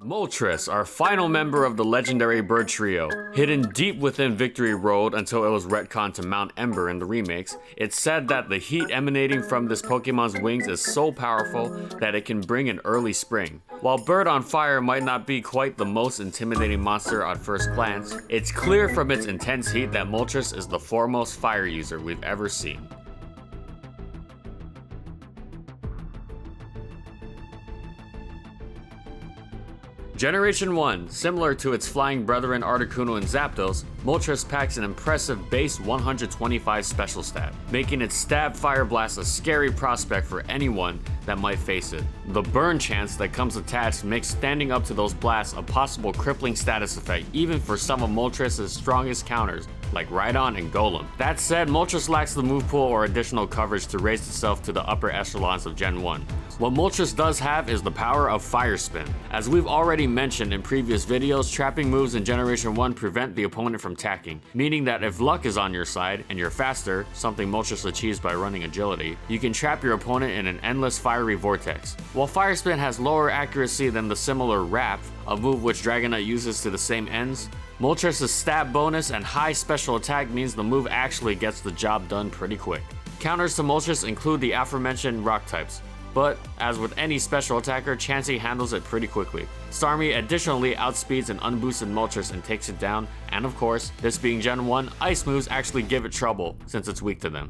Moltres, our final member of the legendary bird trio. Hidden deep within Victory Road until it was retconned to Mount Ember in the remakes, it's said that the heat emanating from this Pokemon's wings is so powerful that it can bring an early spring. While Bird on Fire might not be quite the most intimidating monster at first glance, it's clear from its intense heat that Moltres is the foremost fire user we've ever seen. Generation 1, similar to its flying brethren Articuno and Zapdos, Moltres packs an impressive base 125 special stat, making its Stab Fire Blast a scary prospect for anyone that might face it. The burn chance that comes attached makes standing up to those blasts a possible crippling status effect even for some of Moltres' strongest counters, like Rhydon and Golem. That said, Moltres lacks the move pool or additional coverage to raise itself to the upper echelons of Gen 1. What Moltres does have is the power of Fire Spin. As we've already mentioned in previous videos, trapping moves in Generation 1 prevent the opponent from tacking, meaning that if luck is on your side and you're faster, something Moltres achieves by running agility, you can trap your opponent in an endless fiery vortex. While Fire Spin has lower accuracy than the similar Wrap, a move which Dragonite uses to the same ends, Moltres' stab bonus and high special attack means the move actually gets the job done pretty quick. Counters to Moltres include the aforementioned rock types, but as with any special attacker, Chansey handles it pretty quickly. Starmie additionally outspeeds an unboosted Moltres and takes it down, and of course, this being Gen 1, ice moves actually give it trouble since it's weak to them.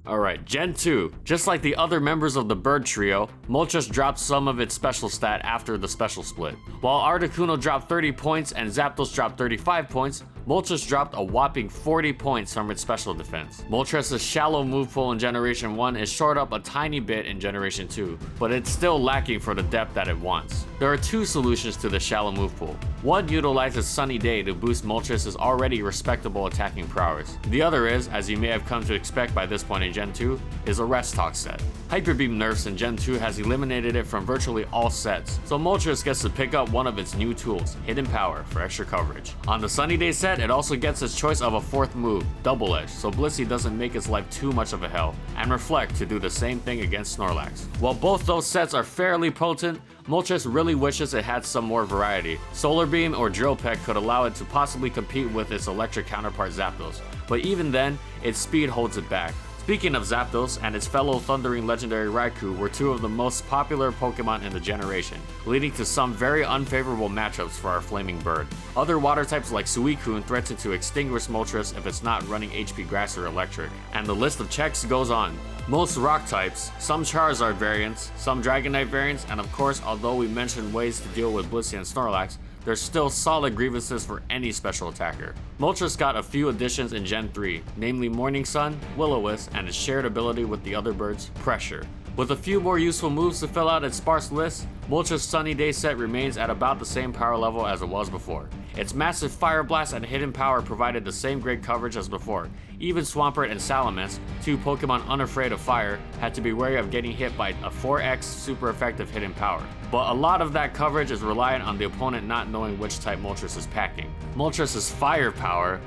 Alright, Gen 2. Just like the other members of the Bird Trio, Moltres dropped some of its special stat after the special split. While Articuno dropped 30 points and Zapdos dropped 35 points, Moltres dropped a whopping 40 points from its special defense. Moltres' shallow move pool in Generation 1 is shored up a tiny bit in Generation 2, but it's still lacking for the depth that it wants. There are two solutions to the shallow move pool. One utilizes Sunny Day to boost Moltres' already respectable attacking prowess. The other is, as you may have come to expect by this point in Gen 2, is a Rest Talk set. Hyper Beam nerfs in Gen 2 has eliminated it from virtually all sets, so Moltres gets to pick up one of its new tools, Hidden Power, for extra coverage. On the Sunny Day set, it also gets its choice of a fourth move, Double Edge, so Blissey doesn't make its life too much of a hell, and Reflect to do the same thing against Snorlax. While both those sets are fairly potent, Moltres really wishes it had some more variety. Solar Beam or Drill Peck could allow it to possibly compete with its electric counterpart Zapdos, but even then, its speed holds it back. Speaking of Zapdos and its fellow thundering legendary Raikou were two of the most popular Pokemon in the generation, leading to some very unfavorable matchups for our Flaming Bird. Other water types like Suicune threaten to extinguish Moltres if it's not running HP Grass or Electric, and the list of checks goes on. Most rock types, some Charizard variants, some Dragonite variants, and of course, although we mentioned ways to deal with Blissey and Snorlax, there's still solid grievances for any special attacker. Moltres got a few additions in Gen 3, namely Morning Sun, Will-O-Wisp, and its shared ability with the other birds, Pressure. With a few more useful moves to fill out its sparse list, Moltres' Sunny Day set remains at about the same power level as it was before. Its massive Fire Blast and Hidden Power provided the same great coverage as before. Even Swampert and Salamence, two Pokemon unafraid of fire, had to be wary of getting hit by a 4x super effective Hidden Power. But a lot of that coverage is reliant on the opponent not knowing which type Moltres is packing. Moltres' Fire Power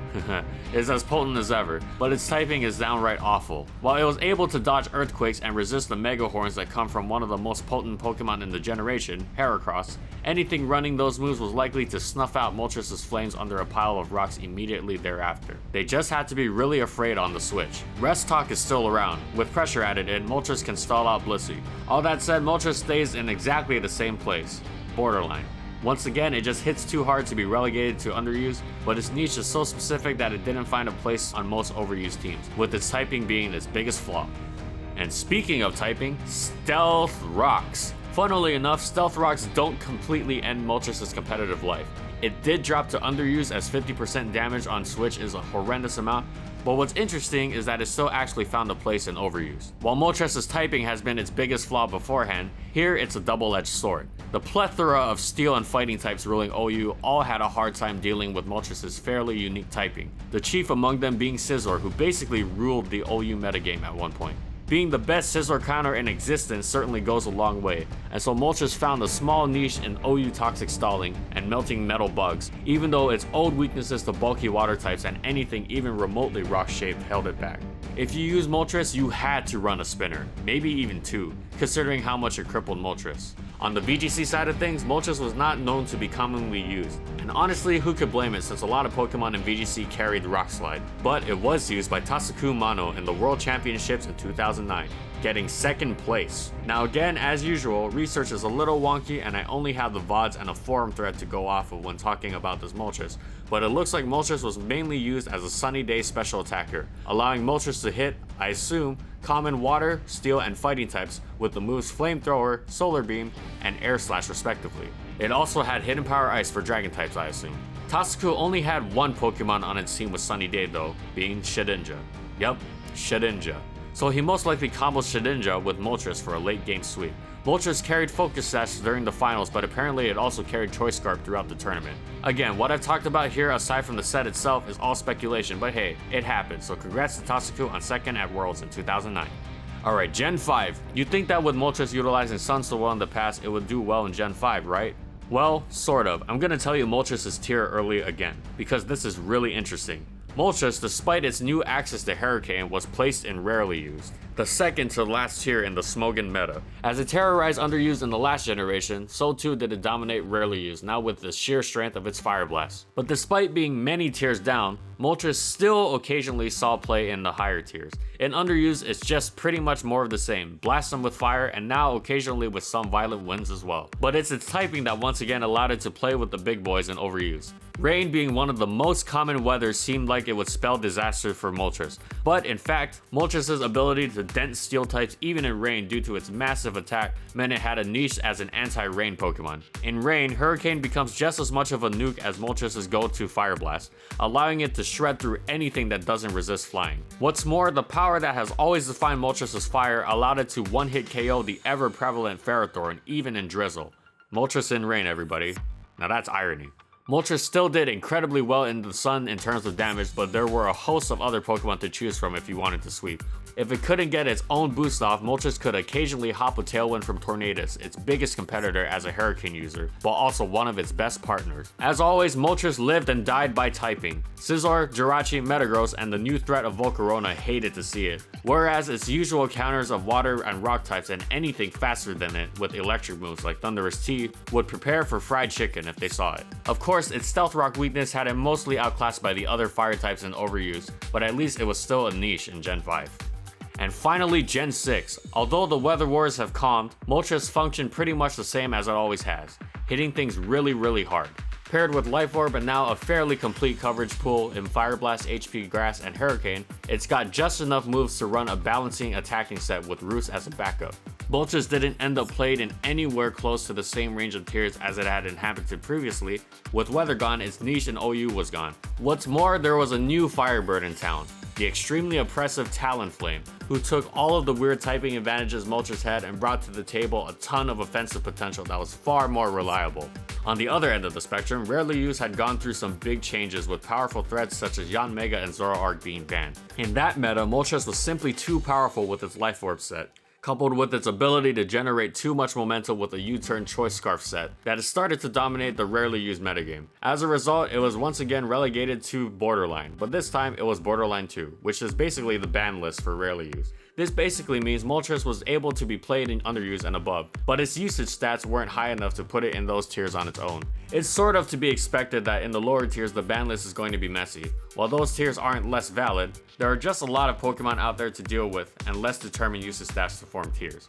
is as potent as ever, but its typing is downright awful. While it was able to dodge Earthquakes and resist the Mega Horns that come from one of the most potent Pokemon in the generation, Heracross, anything running those moves was likely to snuff out Moltres' flames under a pile of rocks immediately thereafter. They just had to be really afraid on the switch. Rest Talk is still around. With pressure added in, Moltres can stall out Blissey. All that said, Moltres stays in exactly the same place, borderline. Once again, it just hits too hard to be relegated to underuse, but its niche is so specific that it didn't find a place on most overused teams, with its typing being its biggest flaw. And speaking of typing, Stealth Rocks. Funnily enough, Stealth Rocks don't completely end Moltres' competitive life. It did drop to underuse as 50% damage on Switch is a horrendous amount, but what's interesting is that it still actually found a place in overuse. While Moltres' typing has been its biggest flaw beforehand, here it's a double-edged sword. The plethora of steel and fighting types ruling OU all had a hard time dealing with Moltres' fairly unique typing, the chief among them being Scizor, who basically ruled the OU metagame at one point. Being the best Scizor counter in existence certainly goes a long way, and so Moltres found a small niche in OU toxic stalling and melting metal bugs, even though its old weaknesses to bulky water types and anything even remotely rock-shaped held it back. If you use Moltres, you had to run a spinner, maybe even two, considering how much it crippled Moltres. On the VGC side of things, Moltres was not known to be commonly used. And honestly, who could blame it since a lot of Pokemon in VGC carried Rock Slide. But it was used by Tasuku Mano in the World Championships in 2009, getting 2nd place. Now again, as usual, research is a little wonky and I only have the VODs and a forum thread to go off of when talking about this Moltres, but it looks like Moltres was mainly used as a sunny day special attacker, allowing Moltres to hit, I assume, common water, steel, and fighting types with the moves Flamethrower, Solar Beam, and Air Slash respectively. It also had Hidden Power Ice for dragon types, I assume. Tasuku only had one Pokemon on its team with Sunny Day though, being Shedinja. Yep, Shedinja. So he most likely combos Shedinja with Moltres for a late game sweep. Moltres carried Focus Sash during the finals, but apparently it also carried Choice Scarf throughout the tournament. Again, what I've talked about here aside from the set itself is all speculation, but hey, it happened, so congrats to Tasuku on 2nd at Worlds in 2009. Alright, Gen 5. You'd think that with Moltres utilizing Sun so well in the past, it would do well in Gen 5, right? Well, sort of. I'm gonna tell you Moltres' tier early again, because this is really interesting. Moltres, despite its new access to Hurricane, was placed in rarely used, the second to last tier in the Smogon meta. As it terrorized underused in the last generation, so too did it dominate rarely used, now with the sheer strength of its Fire Blast. But despite being many tiers down, Moltres still occasionally saw play in the higher tiers. In underused, it's just pretty much more of the same, blast them with fire and now occasionally with some violent winds as well. But it's its typing that once again allowed it to play with the big boys in overuse. Rain being one of the most common weathers seemed like it would spell disaster for Moltres, but in fact, Moltres' ability to dent steel types even in rain due to its massive attack meant it had a niche as an anti-rain Pokemon. In rain, Hurricane becomes just as much of a nuke as Moltres' go-to Fire Blast, allowing it to shred through anything that doesn't resist flying. What's more, the power that has always defined Moltres' fire allowed it to one-hit KO the ever-prevalent Ferrothorn even in drizzle. Moltres in rain, everybody. Now that's irony. Moltres still did incredibly well in the sun in terms of damage, but there were a host of other Pokemon to choose from if you wanted to sweep. If it couldn't get its own boost off, Moltres could occasionally hop a Tailwind from Tornadus, its biggest competitor as a Hurricane user, but also one of its best partners. As always, Moltres lived and died by typing. Scizor, Jirachi, Metagross, and the new threat of Volcarona hated to see it, whereas its usual counters of water and rock types and anything faster than it with electric moves like Thunderous T would prepare for fried chicken if they saw it. Of course, its Stealth Rock weakness had it mostly outclassed by the other fire types in overuse, but at least it was still a niche in Gen 5. And finally, Gen 6. Although the weather wars have calmed, Moltres functioned pretty much the same as it always has, hitting things really hard. Paired with Life Orb and now a fairly complete coverage pool in Fire Blast, HP Grass, and Hurricane, it's got just enough moves to run a balancing attacking set with Roost as a backup. Moltres didn't end up played in anywhere close to the same range of tiers as it had inhabited previously. With weather gone, its niche in OU was gone. What's more, there was a new Firebird in town, the extremely oppressive Talonflame, who took all of the weird typing advantages Moltres had and brought to the table a ton of offensive potential that was far more reliable. On the other end of the spectrum, Rarely Used had gone through some big changes with powerful threats such as Yanmega and Zoroark being banned. In that meta, Moltres was simply too powerful with its Life Orb set, coupled with its ability to generate too much momentum with a U-turn Choice Scarf set that has started to dominate the Rarely Used metagame. As a result, it was once again relegated to Borderline, but this time it was Borderline 2, which is basically the ban list for Rarely Used. This basically means Moltres was able to be played in underused and above, but its usage stats weren't high enough to put it in those tiers on its own. It's sort of to be expected that in the lower tiers the ban list is going to be messy. While those tiers aren't less valid, there are just a lot of Pokemon out there to deal with and less determined usage stats to form tiers.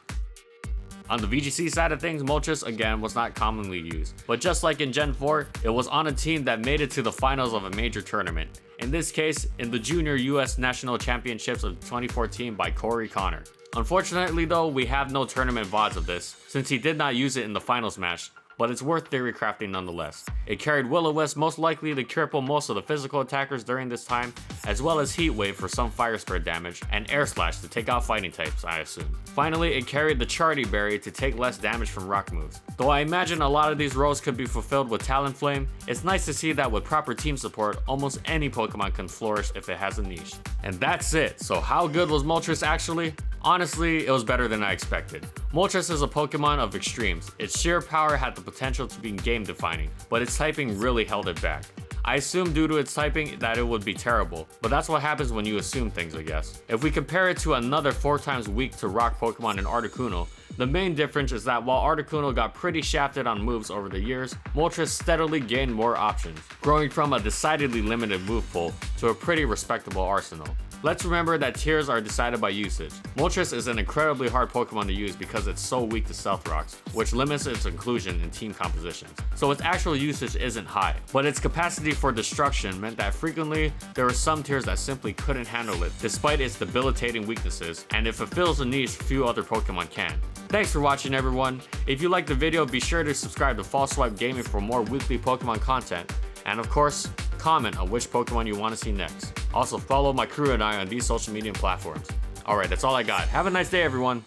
On the VGC side of things, Moltres again was not commonly used, but just like in Gen 4, it was on a team that made it to the finals of a major tournament. In this case, in the Junior US National Championships of 2014 by Corey Connor. Unfortunately though, we have no tournament VODs of this, since he did not use it in the finals match, but it's worth theory crafting nonetheless. It carried Will-O-Wisp, most likely to cripple most of the physical attackers during this time, as well as Heat Wave for some fire spread damage, and Air Slash to take out fighting types, I assume. Finally, it carried the Charity Berry to take less damage from rock moves. Though I imagine a lot of these roles could be fulfilled with Talonflame, it's nice to see that with proper team support, almost any Pokemon can flourish if it has a niche. And that's it. So how good was Moltres actually? Honestly, it was better than I expected. Moltres is a Pokemon of extremes. Its sheer power had the potential to be game defining, but its typing really held it back. I assumed due to its typing that it would be terrible, but that's what happens when you assume things, I guess. If we compare it to another 4 times weak to rock Pokemon in Articuno, The main difference is that while Articuno got pretty shafted on moves over the years, Moltres steadily gained more options, growing from a decidedly limited move pool to a pretty respectable arsenal. Let's remember that tiers are decided by usage. Moltres is an incredibly hard Pokemon to use because it's so weak to Stealth Rocks, which limits its inclusion in team compositions. So its actual usage isn't high, but its capacity for destruction meant that frequently there were some tiers that simply couldn't handle it despite its debilitating weaknesses, and it fulfills a niche few other Pokemon can. Thanks for watching, everyone. If you liked the video, be sure to subscribe to False Swipe Gaming for more weekly Pokemon content, and of course, comment on which Pokemon you want to see next. Also, follow my crew and I on these social media platforms. Alright, that's all I got. Have a nice day, everyone.